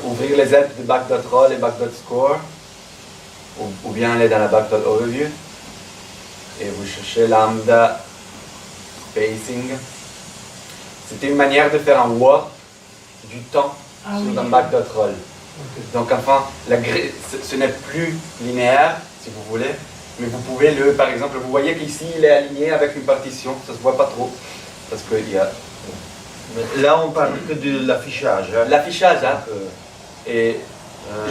ouvrir les helps de back.roll et back.score, ou bien aller dans la back.overview, et vous cherchez lambda spacing. C'était une manière de faire un warp du temps sur un back.roll. Okay. Donc enfin, ce n'est plus linéaire, si vous voulez, mais vous pouvez par exemple, vous voyez qu'ici il est aligné avec une partition, ça se voit pas trop, parce qu'il y a... Là on parle que de l'affichage. Hein. L'affichage, hein. Et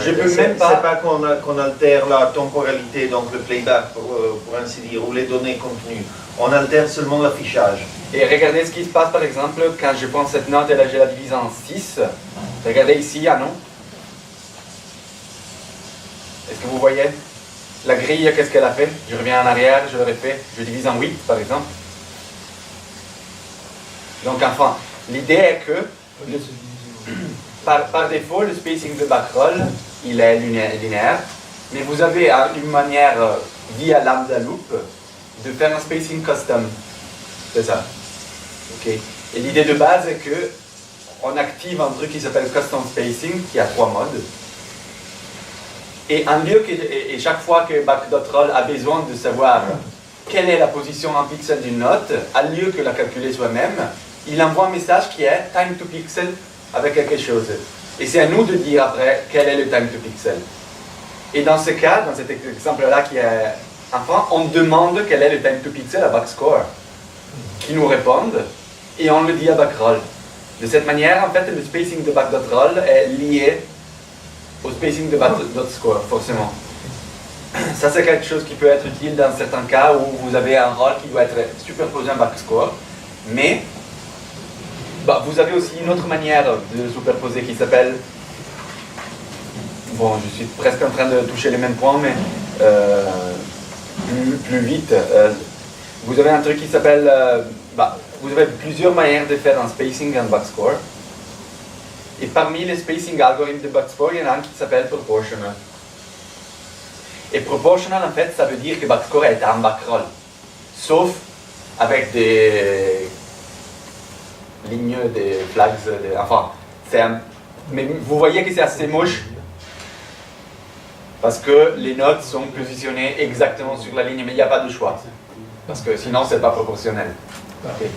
je peux même pas... C'est pas qu'on altère la temporalité, donc le playback pour ainsi dire, ou les données contenues. On altère seulement l'affichage. Et regardez ce qui se passe par exemple quand je prends cette note et là je la divise en 6. Regardez ici, ah non? Est-ce que vous voyez? La grille, qu'est-ce qu'elle a fait? Je reviens en arrière, je le refais, je divise en 8 par exemple. Donc enfin, l'idée est que par défaut, le spacing de backroll, il est linéaire, mais vous avez une manière via lambda loop de faire un spacing custom. C'est ça. Okay. Et l'idée de base est que on active un truc qui s'appelle custom spacing, qui a 3 modes. Et et chaque fois que back.roll a besoin de savoir quelle est la position en pixel d'une note, à lieu que la calculer soi-même, il envoie un message qui est time to pixel avec quelque chose. Et c'est à nous de dire après quel est le time to pixel. Et dans ce cas, dans cet exemple-là qui est enfin, on demande quel est le time to pixel à backscore, qui nous répondent, et on le dit à backroll. De cette manière, en fait, le spacing de back.roll est lié au spacing de back.score, forcément. Ça, c'est quelque chose qui peut être utile dans certains cas où vous avez un roll qui doit être superposé à un backscore, mais vous avez aussi une autre manière de superposer qui s'appelle... Bon, je suis presque en train de toucher les mêmes points, mais plus vite. Vous avez un truc qui s'appelle... vous avez plusieurs manières de faire un spacing et un backscore. Et parmi les spacing algorithmes de backscore, il y en a un qui s'appelle proportional. Et proportional, en fait, ça veut dire que backscore est un backroll. Sauf avec des lignes, des flags, enfin, mais vous voyez que c'est assez moche. Parce que les notes sont positionnées exactement sur la ligne, mais il n'y a pas de choix. Parce que sinon, c'est pas proportionnel. Okay.